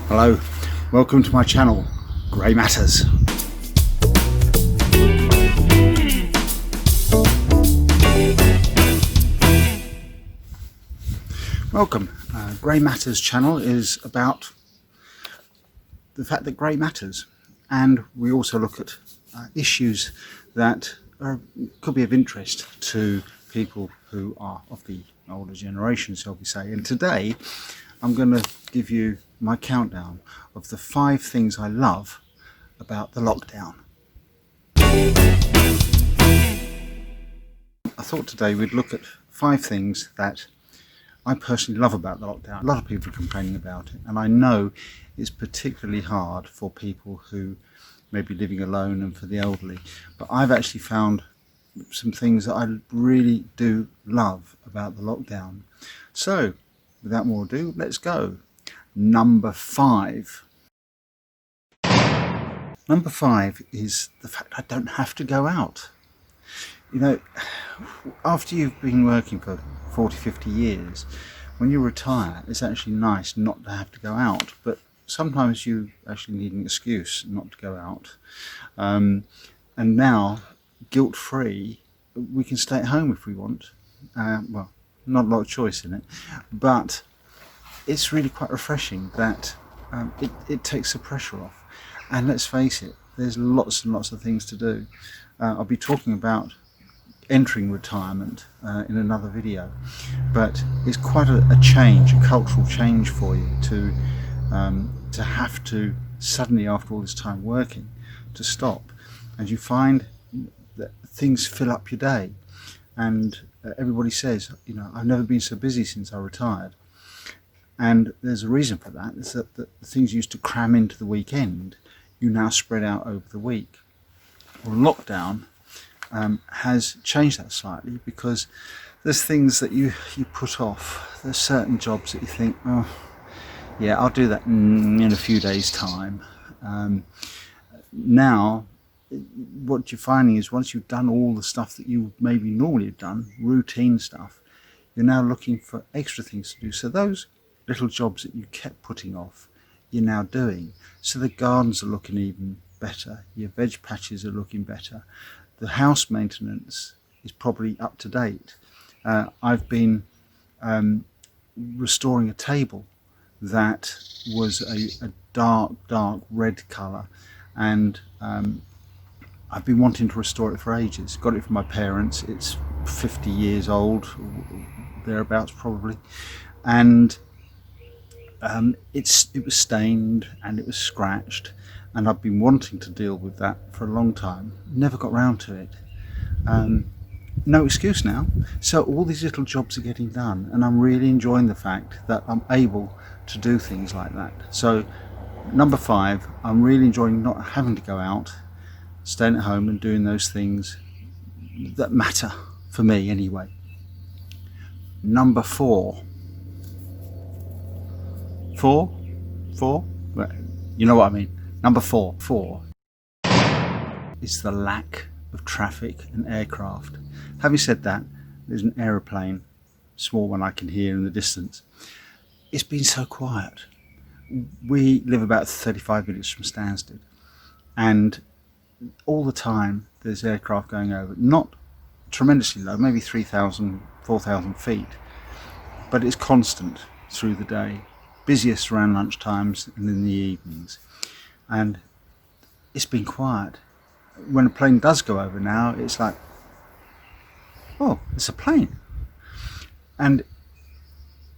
Hello, welcome to my channel, Grey Matters. Welcome. Grey Matters channel is about the fact that grey matters, and we also look at issues that could be of interest to people who are of the older generation, shall we say. And today I'm going to give you my countdown of the 5 things I love about the lockdown. I thought today we'd look at 5 things that I personally love about the lockdown. A lot of people are complaining about it, and I know it's particularly hard for people who may be living alone and for the elderly, but I've actually found some things that I really do love about the lockdown. So without more ado, let's go. Number 5. Number 5 is the fact I don't have to go out. You know, after you've been working for 40-50 years, when you retire, it's actually nice not to have to go out, but sometimes you actually need an excuse not to go out. And now, guilt-free, we can stay at home if we want. Well, not a lot of choice in it, but it's really quite refreshing that it takes the pressure off. And let's face it, there's lots and lots of things to do. I'll be talking about entering retirement in another video, but it's quite a change, a cultural change for you to have to suddenly, after all this time working, to stop, and you find that things fill up your day, and everybody says, you know, I've never been so busy since I retired. And there's a reason for that. It's that the things you used to cram into the weekend, you now spread out over the week. Well, lockdown has changed that slightly, because there's things that you put off. There's certain jobs that you think, oh yeah, I'll do that in a few days' time. Now what you're finding is, once you've done all the stuff that you maybe normally have done, routine stuff, you're now looking for extra things to do. So those little jobs that you kept putting off, you're now doing. So the gardens are looking even better, your veg patches are looking better, the house maintenance is probably up to date. I've been restoring a table that was a dark red colour, and I've been wanting to restore it for ages. Got it from my parents. It's 50 years old, thereabouts probably, and it was stained and it was scratched, and I've been wanting to deal with that for a long time. Never got round to it. No excuse now. So all these little jobs are getting done, and I'm really enjoying the fact that I'm able to do things like that. So number 5, I'm really enjoying not having to go out, staying at home and doing those things that matter for me anyway. Number 4. 4? Well, you know what I mean. Number 4 is the lack of traffic and aircraft. Having said that, there's an aeroplane, small one I can hear in the distance. It's been so quiet. We live about 35 minutes from Stansted, and all the time there's aircraft going over. Not tremendously low, maybe 3,000, 4,000 feet, but it's constant through the day. Busiest around lunch times and in the evenings, and it's been quiet. When a plane does go over now, it's like, oh, it's a plane, and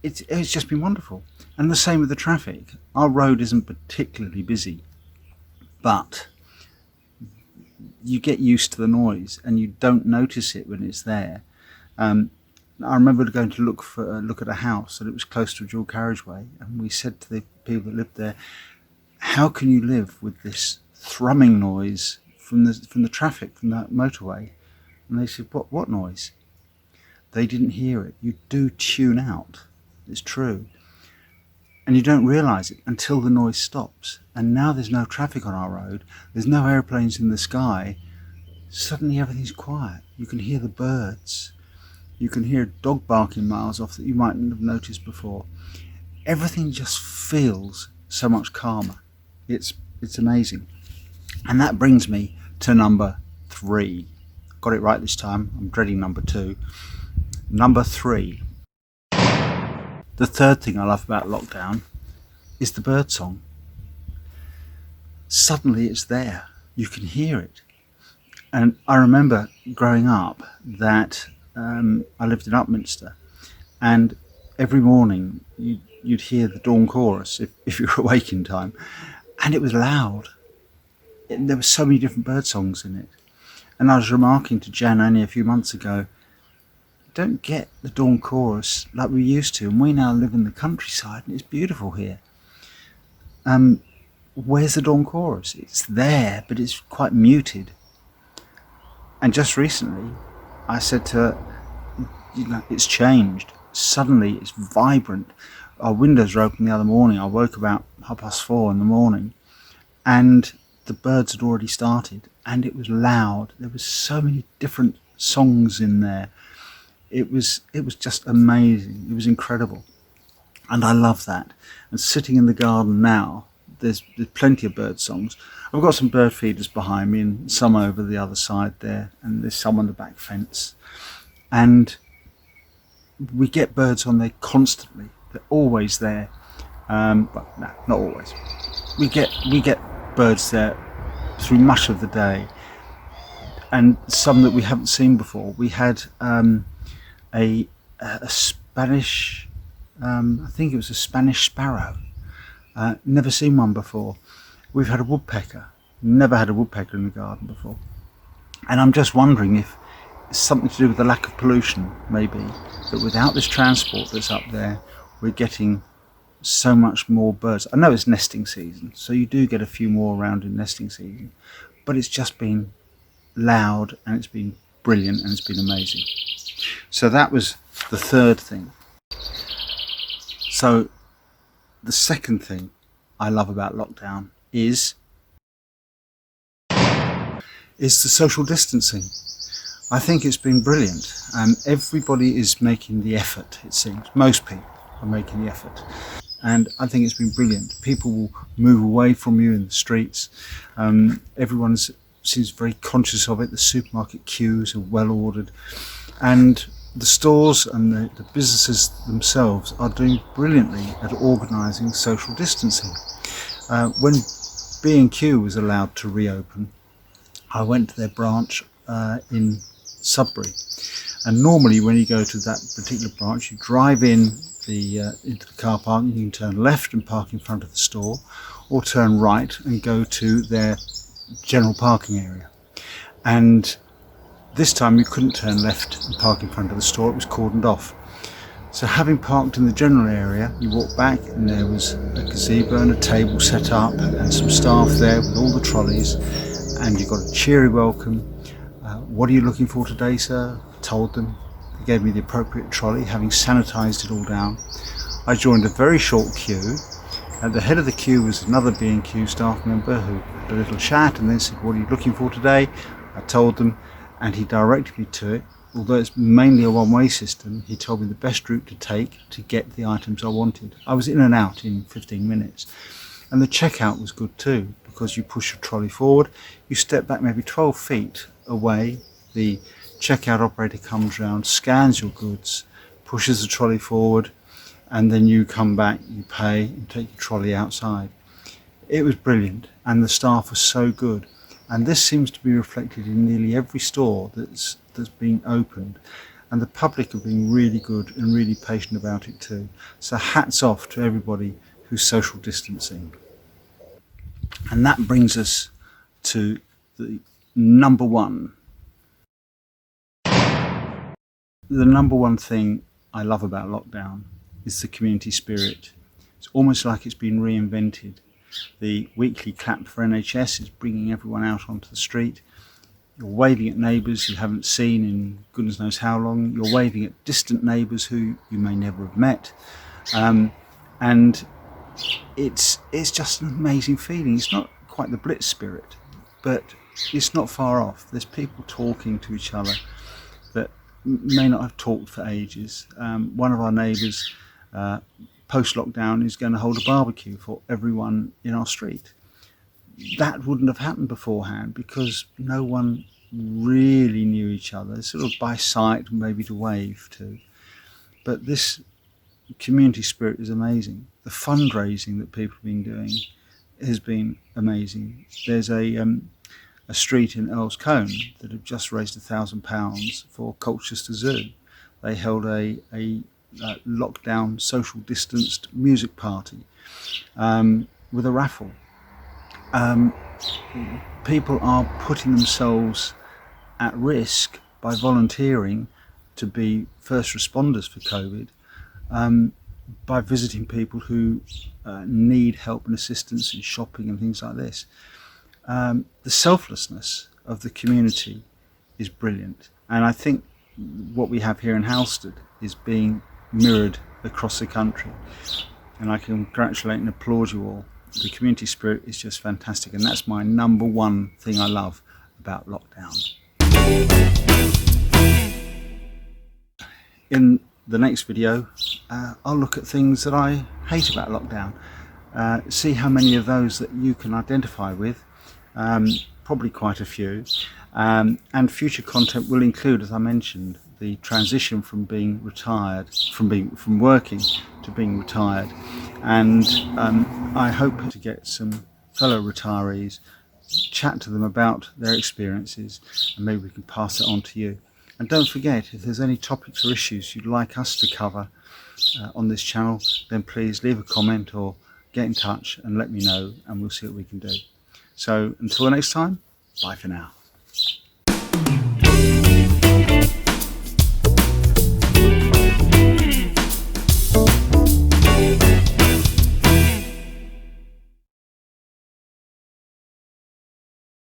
it's just been wonderful. And the same with the traffic. Our road isn't particularly busy, but you get used to the noise and you don't notice it when it's there. I remember going to look at a house, and it was close to a dual carriageway, and we said to the people that lived there, how can you live with this thrumming noise from the traffic, from that motorway? And they said, what noise? They didn't hear it. You do tune out, it's true, and you don't realise it until the noise stops. And now there's no traffic on our road, there's no airplanes in the sky, suddenly everything's quiet. You can hear the birds, you can hear a dog barking miles off that you mightn't have noticed before. Everything just feels so much calmer. It's amazing. And that brings me to number 3. Got it right this time. I'm dreading number 2. Number 3. The third thing I love about lockdown is the birdsong. Suddenly it's there. You can hear it. And I remember growing up that I lived in Upminster, and every morning you'd hear the dawn chorus if you were awake in time, and it was loud. There were so many different bird songs in it. And I was remarking to Jan only a few months ago, don't get the dawn chorus like we used to, and we now live in the countryside and it's beautiful here. Where's the dawn chorus? It's there, but it's quite muted. And just recently I said to her, it's changed. Suddenly it's vibrant. Our windows were open the other morning. I woke about 4:30 in the morning, and the birds had already started, and it was loud. There was so many different songs in there. It was just amazing. It was incredible, and I love that. And sitting in the garden now, there's plenty of bird songs. I've got some bird feeders behind me and some over the other side there, and there's some on the back fence, and we get birds on there constantly. They're always there, but no, not always. We get birds there through much of the day, and some that we haven't seen before. We had a Spanish, I think it was a Spanish sparrow. Never seen one before. We've had a woodpecker. Never had a woodpecker in the garden before. And I'm just wondering if it's something to do with the lack of pollution, maybe, that without this transport that's up there, we're getting so much more birds. I know it's nesting season, so you do get a few more around in nesting season, but it's just been loud, and it's been brilliant, and it's been amazing. So that was the third thing. So the second thing I love about lockdown is the social distancing. I think it's been brilliant. Everybody is making the effort, it seems. Most people are making the effort. And I think it's been brilliant. People will move away from you in the streets. Everyone seems very conscious of it. The supermarket queues are well ordered. And the stores and the businesses themselves are doing brilliantly at organising social distancing. When B&Q was allowed to reopen, I went to their branch in Sudbury, and normally when you go to that particular branch, you drive into the car park, and you can turn left and park in front of the store, or turn right and go to their general parking area. And this time you couldn't turn left and park in front of the store, it was cordoned off. So having parked in the general area, you walk back and there was a gazebo and a table set up and some staff there with all the trolleys, and you got a cheery welcome. What are you looking for today, sir? I told them. They gave me the appropriate trolley, having sanitised it all down. I joined a very short queue. At the head of the queue was another B&Q staff member who had a little chat and then said, what are you looking for today? I told them, and he directed me to it. Although it's mainly a one-way system, he told me the best route to take to get the items I wanted. I was in and out in 15 minutes. And the checkout was good too, because you push your trolley forward, you step back maybe 12 feet away, the checkout operator comes round, scans your goods, pushes the trolley forward, and then you come back, you pay, and take your trolley outside. It was brilliant, and the staff was so good. And this seems to be reflected in nearly every store that's been opened. And the public have been really good and really patient about it too. So hats off to everybody who's social distancing. And that brings us to the number one. The number one thing I love about lockdown is the community spirit. It's almost like it's been reinvented. The weekly clap for NHS is bringing everyone out onto the street. You're waving at neighbours you haven't seen in goodness knows how long. You're waving at distant neighbours who you may never have met. And it's just an amazing feeling. It's not quite the Blitz spirit, but it's not far off. There's people talking to each other that may not have talked for ages. One of our neighbours post-lockdown is going to hold a barbecue for everyone in our street. That wouldn't have happened beforehand because no one really knew each other, sort of by sight, maybe to wave to. But this community spirit is amazing. The fundraising that people have been doing has been amazing. There's a street in Earl's Cone that have just raised £1,000 for Colchester Zoo. They held a lockdown, social distanced music party with a raffle. People are putting themselves at risk by volunteering to be first responders for COVID, by visiting people who need help and assistance in shopping and things like this. The selflessness of the community is brilliant, and I think what we have here in Halstead is being mirrored across the country, and I can congratulate and applaud you all. The community spirit is just fantastic, and that's my number one thing I love about lockdown. In the next video, I'll look at things that I hate about lockdown, see how many of those that you can identify with, probably quite a few, and future content will include, as I mentioned, the transition from being retired, from working to being retired, and I hope to get some fellow retirees, chat to them about their experiences, and maybe we can pass it on to you. And don't forget, if there's any topics or issues you'd like us to cover on this channel, then please leave a comment or get in touch and let me know, and we'll see what we can do. So until the next time, bye for now.